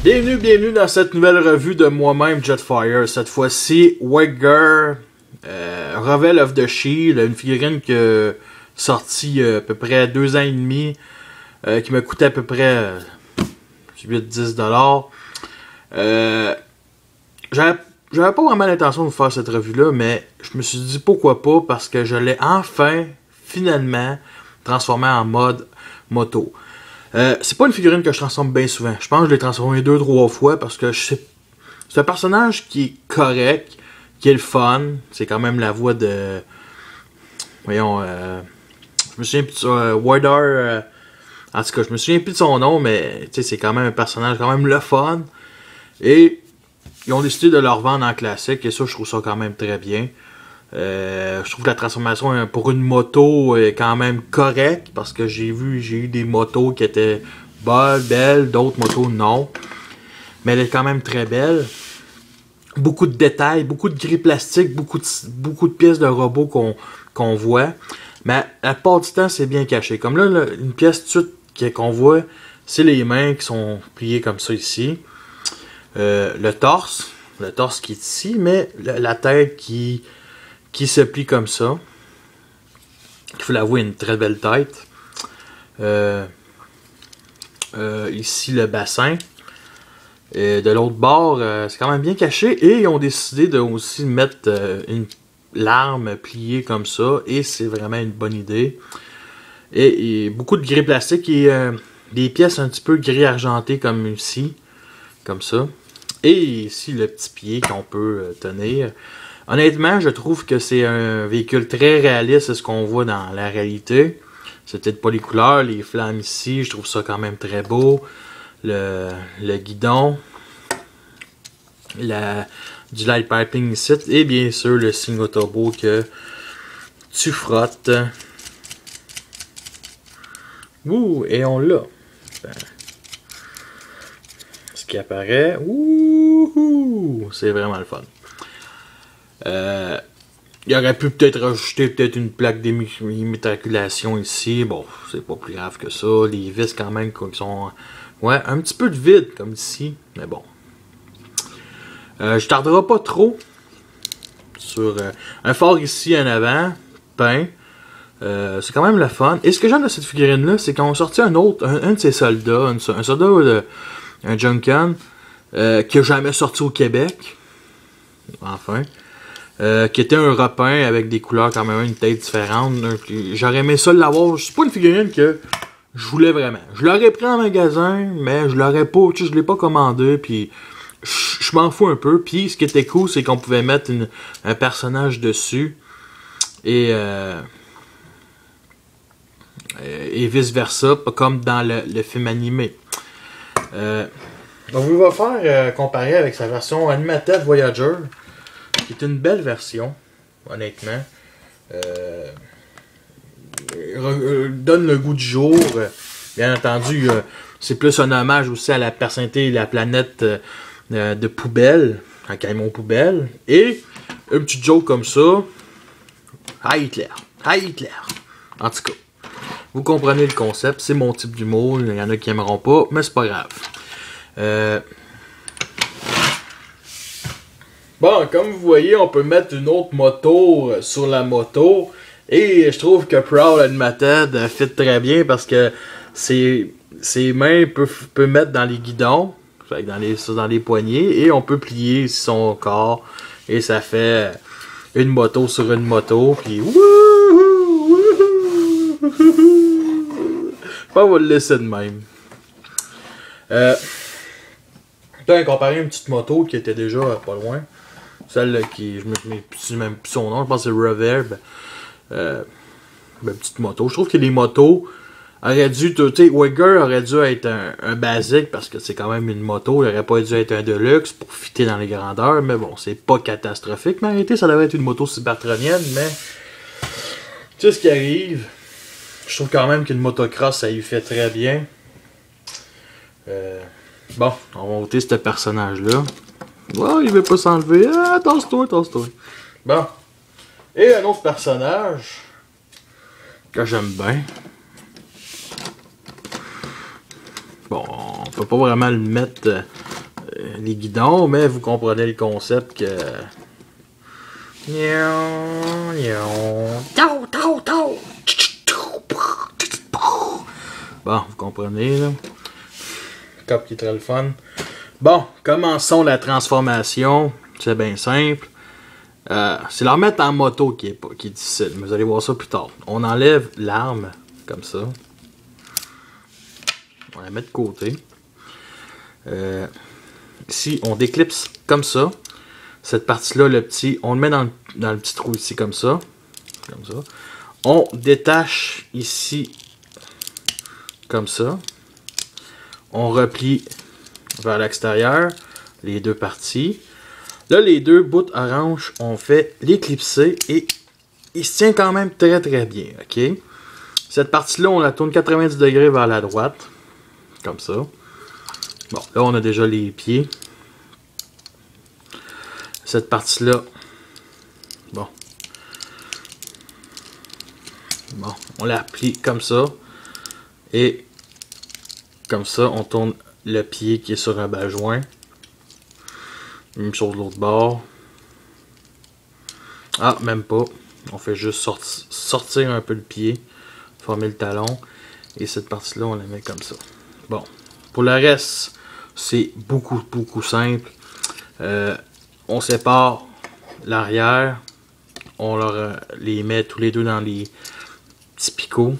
Bienvenue dans cette nouvelle revue de moi-même Jetfire. Cette fois-ci, Wegger, Revel of the Shield, une figurine qui est sortie à peu près 2 ans et demi, qui m'a coûté à peu près 8-10$. J'avais pas vraiment l'intention de vous faire cette revue-là, mais je me suis dit pourquoi pas, parce que je l'ai enfin, finalement, transformé en mode moto. C'est pas une figurine que je transforme bien souvent. Je pense que je l'ai transformé 2-3 fois parce que c'est un personnage qui est correct, qui est le fun. C'est quand même la voix de... Voyons, je me souviens plus de Wardar. En tout cas, je me souviens plus de son nom, mais c'est quand même un personnage quand même le fun. Et ils ont décidé de le revendre en classique, et ça, je trouve ça quand même très bien. Je trouve que la transformation pour une moto est quand même correcte, parce que j'ai eu des motos qui étaient belles, d'autres motos non. Mais elle est quand même très belle. Beaucoup de détails, beaucoup de gris plastique, beaucoup de pièces de robots qu'on voit. Mais la plupart du temps, c'est bien caché. Comme là, une pièce qu'on voit, c'est les mains qui sont pliées comme ça ici. Le torse qui est ici, mais la tête qui se plie comme ça. Il faut l'avouer, une très belle tête. Ici, le bassin. Et de l'autre bord, c'est quand même bien caché. Et ils ont décidé de aussi mettre une l'arme pliée comme ça. Et c'est vraiment une bonne idée. Et beaucoup de gris plastique et des pièces un petit peu gris argenté comme ici. Comme ça. Et ici, le petit pied qu'on peut tenir. Honnêtement, je trouve que c'est un véhicule très réaliste, c'est ce qu'on voit dans la réalité. C'est peut-être pas les couleurs, les flammes ici, je trouve ça quand même très beau. Le guidon. Du light piping ici. Et bien sûr, le signe turbo que tu frottes. Ouh, et on l'a. Ce qui apparaît. Ouh, c'est vraiment le fun. Il aurait pu peut-être rajouter une plaque d'immatriculation ici. Bon, c'est pas plus grave que ça. Les vis quand même qui sont... Ouais, un petit peu de vide comme ici. Mais bon. Je tarderai pas trop sur un phare ici en avant. Peint. C'est quand même le fun. Et ce que j'aime de cette figurine-là, c'est qu'on a sorti un de ses soldats. Un soldat, un Junkan, qui a jamais sorti au Québec. Enfin. Qui était un repeint avec des couleurs quand même, une tête différente. J'aurais aimé ça l'avoir. C'est pas une figurine que je voulais vraiment. Je l'aurais pris en magasin, mais je l'aurais pas, je l'ai pas commandé, puis je m'en fous un peu. Puis ce qui était cool, c'est qu'on pouvait mettre un personnage dessus et vice versa, pas comme dans le film animé. Donc on va faire comparer avec sa version Animated Voyager, qui est une belle version, honnêtement. Donne le goût du jour. Bien entendu, c'est plus un hommage aussi à la personnalité et la planète de poubelle, un camion poubelle. Et un petit joke comme ça. Hi Hitler! Hi Hitler! En tout cas, vous comprenez le concept, c'est mon type d'humour. Il y en a qui aimeront pas, mais c'est pas grave. Bon, comme vous voyez, on peut mettre une autre moto sur la moto. Et je trouve que Prowl Animated fit très bien parce que ses mains peut mettre dans les guidons, dans les poignées, et on peut plier son corps. Et ça fait une moto sur une moto. Puis wouhou! On va le laisser de même. Putain, comparer une petite moto qui était déjà pas loin. Celle qui, je me souviens même plus son nom, je pense que c'est Reverb. Petite moto. Je trouve que les motos auraient dû, Wegger aurait dû être un basique parce que c'est quand même une moto. Il aurait pas dû être un deluxe pour fitter dans les grandeurs. Mais bon, c'est pas catastrophique. Mais en réalité, ça devrait être une moto cybertronienne. Mais tu sais ce qui arrive. Je trouve quand même qu'une motocross, ça y fait très bien. Bon, on va ôter ce personnage-là. Oh, il veut pas s'enlever. Ah, tasse-toi. Bon. Et un autre personnage que j'aime bien. Bon, on peut pas vraiment le mettre les guidons, mais vous comprenez le concept que... Bon, vous comprenez, là. Cop qui est très le fun. Bon, commençons la transformation. C'est bien simple. C'est la remettre en moto qui est difficile. Mais vous allez voir ça plus tard. On enlève l'arme, comme ça. On la met de côté. Ici, on déclipse comme ça. Cette partie-là, le petit, on le met dans le petit trou ici, comme ça. Comme ça. On détache ici, comme ça. On replie vers l'extérieur, les deux parties. Là, les deux bouts orange, on fait l'éclipser et il se tient quand même très très bien, ok? Cette partie-là, on la tourne 90 degrés vers la droite, comme ça. Bon, là, on a déjà les pieds. Cette partie-là, bon, on la plie comme ça. Et comme ça, on tourne le pied qui est sur un bas-joint. Même chose de l'autre bord. Ah, même pas. On fait juste sortir un peu le pied, former le talon. Et cette partie-là, on la met comme ça. Bon, pour le reste, c'est beaucoup simple. On sépare l'arrière. On les met tous les deux dans les petits picots.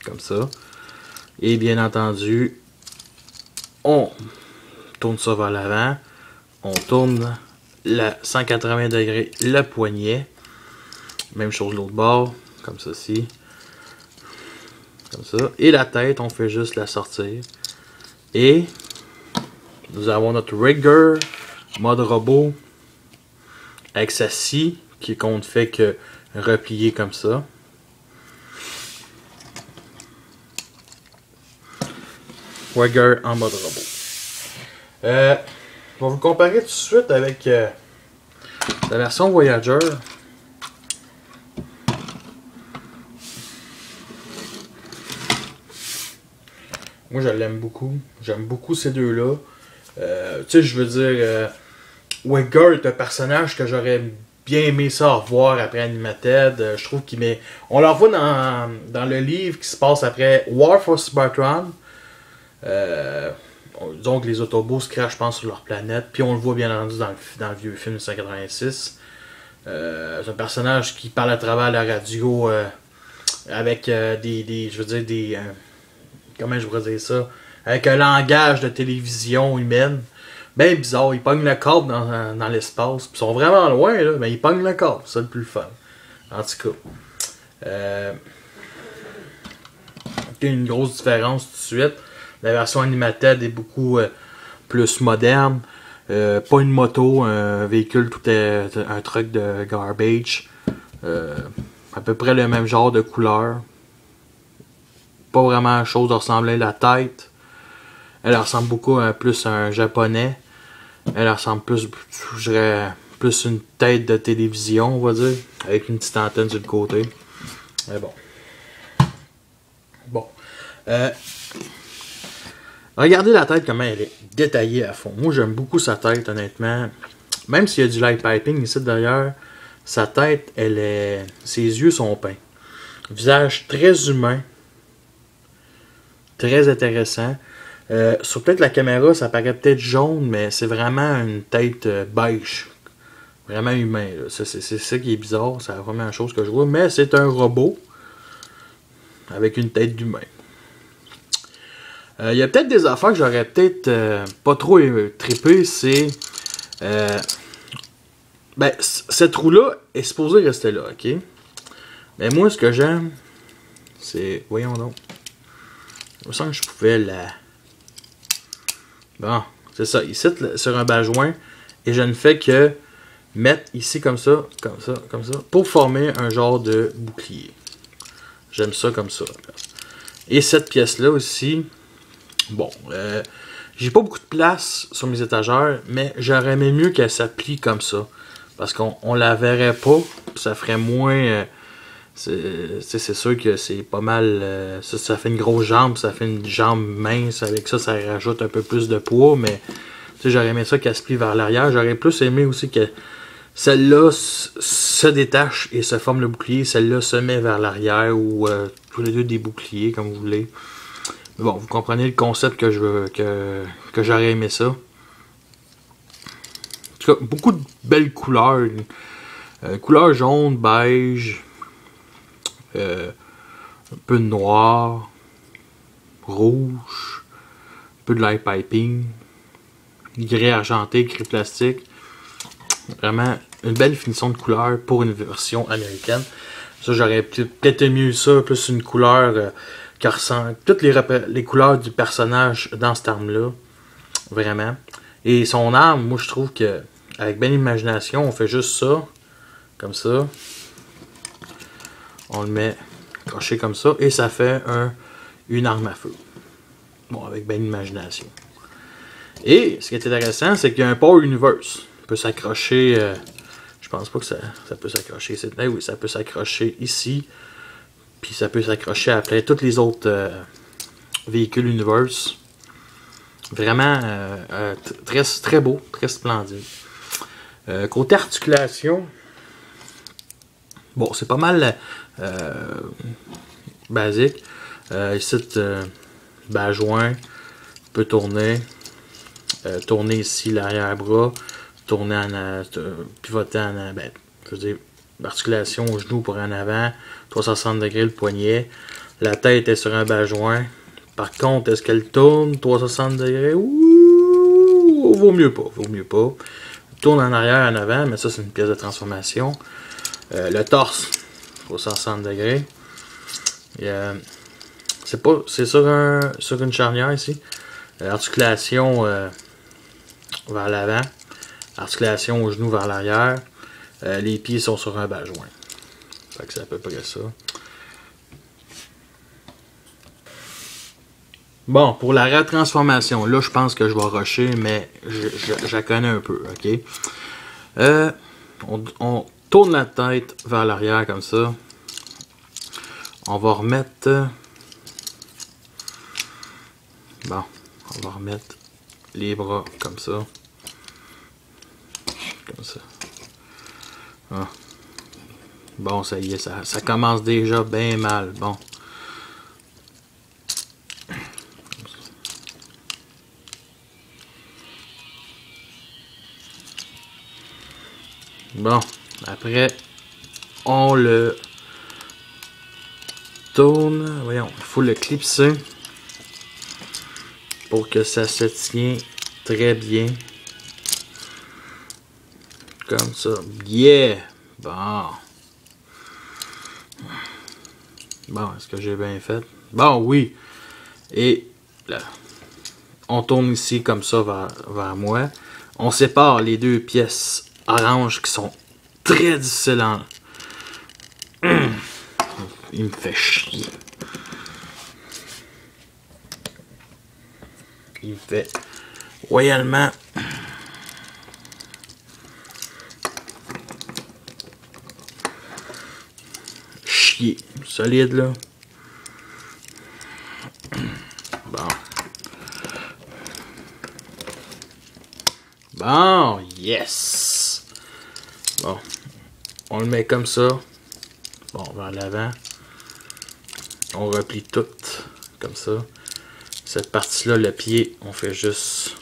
Comme ça. Et bien entendu, on tourne ça vers l'avant. On tourne la 180 degrés le poignet. Même chose de l'autre bord. Comme ceci. Comme ça. Et la tête, on fait juste la sortir. Et nous avons notre rigger mode robot avec sa scie qui compte fait que replier comme ça. Rigger en mode robot. Je vais vous comparer tout de suite avec la version Voyager. Moi, je l'aime beaucoup. J'aime beaucoup ces deux-là. Tu sais, je veux dire, Rigger est un personnage que j'aurais bien aimé ça revoir après Animated. Je trouve qu'il met... On le revoit dans le livre qui se passe après War for Cybertron. Disons que les Autobots se crachent, je pense, sur leur planète. Puis on le voit bien entendu dans le vieux film de 1986. C'est un personnage qui parle à travers la radio avec je veux dire, des... comment je pourrais dire ça? Avec un langage de télévision humaine. Ben bizarre, ils pognent le câble dans l'espace. Ils sont vraiment loin, là, mais ils pognent le câble. C'est ça le plus fun. En tout cas. Il y a une grosse différence tout de suite. La version Animated est beaucoup plus moderne. Pas une moto, un véhicule, tout est un truck de garbage. À peu près le même genre de couleur. Pas vraiment chose de ressembler à la tête. Elle ressemble beaucoup plus à un japonais. Elle ressemble plus, je dirais, plus une tête de télévision, on va dire. Avec une petite antenne sur le côté. Mais bon. Bon. Regardez la tête, comment elle est détaillée à fond. Moi, j'aime beaucoup sa tête, honnêtement. Même s'il y a du light piping ici d'ailleurs, sa tête, ses yeux sont peints. Visage très humain. Très intéressant. Sur peut-être la caméra, ça paraît peut-être jaune, mais c'est vraiment une tête beige. Vraiment humain. C'est ça qui est bizarre. C'est la première chose que je vois. Mais c'est un robot avec une tête d'humain. Il y a peut-être des affaires que j'aurais peut-être pas trop trippé. C'est... ben, cette roue-là est supposée rester là, ok? Mais moi, ce que j'aime, c'est... Voyons donc. Je me sens que je pouvais la... Bon, c'est ça. Ici, sur un bas-joint. Et je ne fais que mettre ici comme ça, comme ça, comme ça. Pour former un genre de bouclier. J'aime ça comme ça. Et cette pièce-là aussi... Bon, j'ai pas beaucoup de place sur mes étagères, mais j'aurais aimé mieux qu'elle s'aplie comme ça. Parce qu'on la verrait pas, ça ferait moins... c'est sûr que c'est pas mal... ça fait une grosse jambe, ça fait une jambe mince. Avec ça, ça rajoute un peu plus de poids, mais sais, j'aurais aimé ça qu'elle se plie vers l'arrière. J'aurais plus aimé aussi que celle-là se détache et se forme le bouclier. Celle-là se met vers l'arrière ou tous les deux des boucliers, comme vous voulez. Mais bon, vous comprenez le concept que je veux, que j'aurais aimé ça. En tout cas, beaucoup de belles couleurs. Couleur jaune, beige, un peu de noir, rouge, un peu de light piping, gris argenté, gris plastique. Vraiment une belle finition de couleur pour une version américaine. Ça, j'aurais peut-être mieux ça, plus une couleur qui ressemble toutes les couleurs du personnage dans cette arme-là. Vraiment. Et son arme, moi je trouve que avec belle imagination, on fait juste ça. Comme ça. On le met croché comme ça. Et ça fait une arme à feu. Bon, avec belle imagination. Et ce qui est intéressant, c'est qu'il y a un Power Universe. On peut s'accrocher. Je pense pas que ça peut s'accrocher. Oui, ça peut s'accrocher ici. Puis ça peut s'accrocher après tous les autres véhicules Universe. Vraiment très beau, très splendide. Côté articulation, bon, c'est pas mal basique. Ici, bas joint, peut tourner. Tourner ici l'arrière-bras. Tourner pivoter en avant. Ben, je veux dire, articulation au genou pour en avant. 360 degrés le poignet. La tête est sur un bas joint. Par contre, est-ce qu'elle tourne 360 degrés? Ouh, vaut mieux pas. Vaut mieux pas. Tourne en arrière, en avant, mais ça, c'est une pièce de transformation. Le torse, 360 degrés. C'est sur une charnière ici. Articulation vers l'avant. Articulation au genou vers l'arrière. Les pieds sont sur un bas joint. Fait que c'est à peu près ça. Bon, pour la retransformation, là, je pense que je vais rusher, mais je la connais un peu, ok? On tourne la tête vers l'arrière comme ça. On va remettre... Bon, on va remettre les bras comme ça. Comme ça. Ah. Bon, ça y est, ça commence déjà bien mal. Bon. Bon, après, on le tourne. Voyons, il faut le clipser pour que ça se tient très bien. Comme ça. Yeah! Bon. Bon, est-ce que j'ai bien fait? Bon, oui. Et là, on tourne ici comme ça vers moi. On sépare les deux pièces orange qui sont très difficiles en... Il me fait chier. Il me fait royalement chier. Solide là. Bon. Bon, yes! Bon, on le met comme ça. Bon, vers l'avant. On replie tout comme ça. Cette partie-là, le pied, on fait juste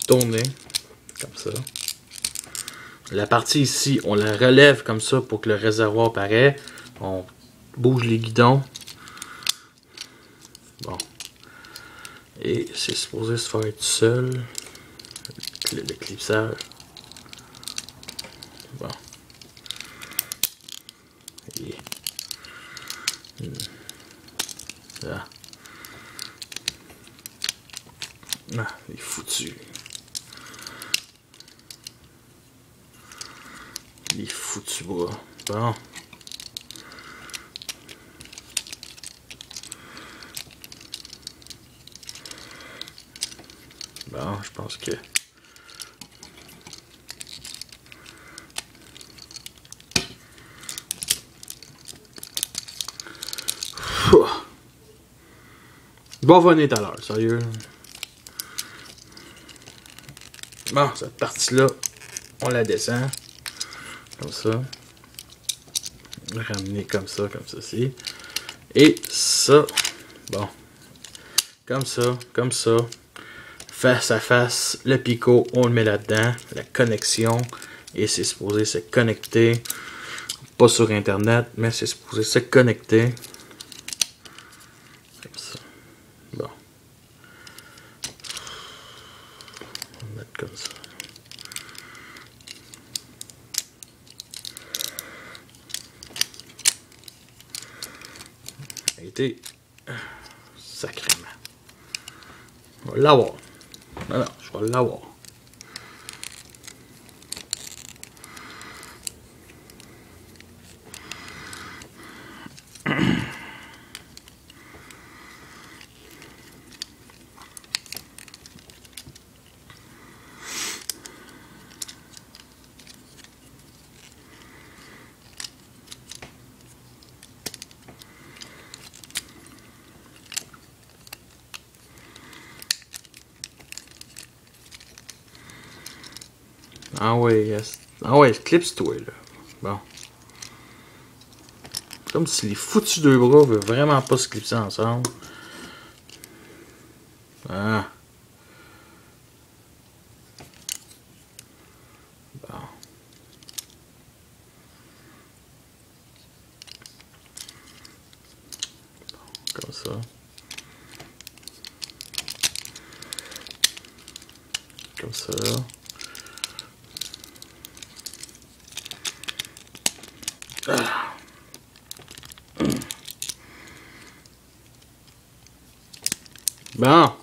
tourner comme ça. La partie ici, on la relève comme ça pour que le réservoir paraît. On bouge les guidons. Bon. Et c'est supposé se faire tout seul. Le clipsage. Bon. Et... Là. Ah, il est foutu. Il est foutu bras. Bon. Bon, je pense que... Je vais revenir tout à l'heure, sérieux. Bon, cette partie-là, on la descend. Comme ça. Ramener comme ça, ceci. Et ça, bon, comme ça, face à face, le picot, on le met là-dedans, la connexion, et c'est supposé se connecter, pas sur internet, mais c'est supposé se connecter, comme ça, bon, on va mettre comme ça. Été sacrément. On va l'avoir. Non, je vais l'avoir. Ah ouais, yes. Ah ouais, clipse-toi là. Bon. Comme si les foutus deux bras veulent vraiment pas se clipser ensemble. Ah. Bon. Comme ça. Comme ça. Ah. Bon.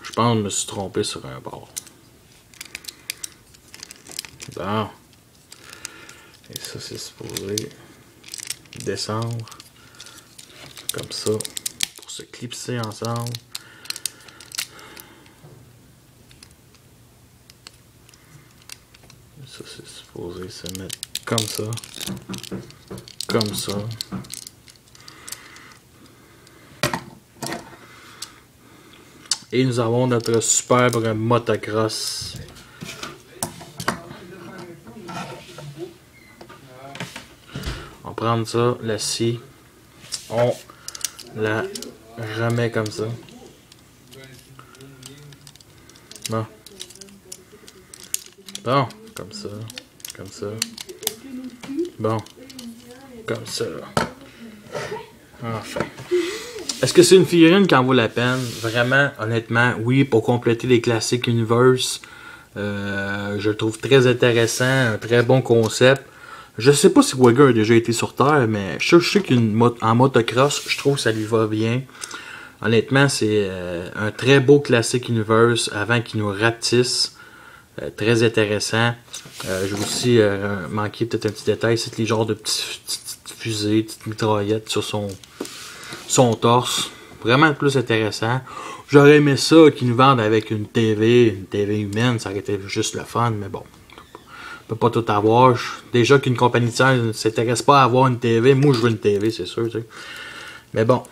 Je pense que je me suis trompé sur un bord. Bon. Et ça, c'est supposé descendre comme ça pour se clipser ensemble. Ça, c'est supposé se mettre comme ça. Comme ça. Et nous avons notre superbe motocross. On va prendre ça, la scie. On la remet comme ça. Bon. Bon, comme ça. Comme ça. Bon. Comme ça. Enfin. Est-ce que c'est une figurine qui en vaut la peine? Vraiment, honnêtement, oui, pour compléter les classiques Universe. Je le trouve très intéressant, un très bon concept. Je sais pas si Wigger a déjà été sur Terre, mais je sais qu'en motocross, je trouve que ça lui va bien. Honnêtement, c'est un très beau classique Universe avant qu'il nous rapetisse. Très intéressant. Je vais aussi manquer peut-être un petit détail, c'est les genres de petites fusées, petites mitraillettes sur son torse. Vraiment plus intéressant. J'aurais aimé ça qu'ils nous vendent avec une TV humaine, ça aurait été juste le fun, mais bon. On peut pas tout avoir. Déjà qu'une compagnie de service ne s'intéresse pas à avoir une TV, moi je veux une TV, c'est sûr. Tu sais. Mais bon.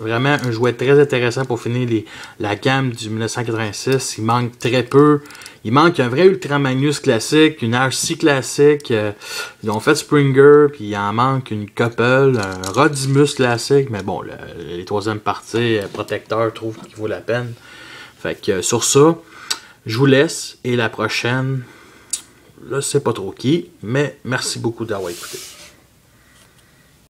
Vraiment un jouet très intéressant pour finir la gamme du 1986. Il manque très peu. Il manque un vrai Ultra Magnus classique, une RC classique. Ils ont fait Springer, puis il en manque une couple, un Rodimus classique. Mais bon, les troisièmes parties, Protecteur trouve qu'il vaut la peine. Fait que sur ça, je vous laisse. Et la prochaine, je sais pas trop qui, mais merci beaucoup d'avoir écouté.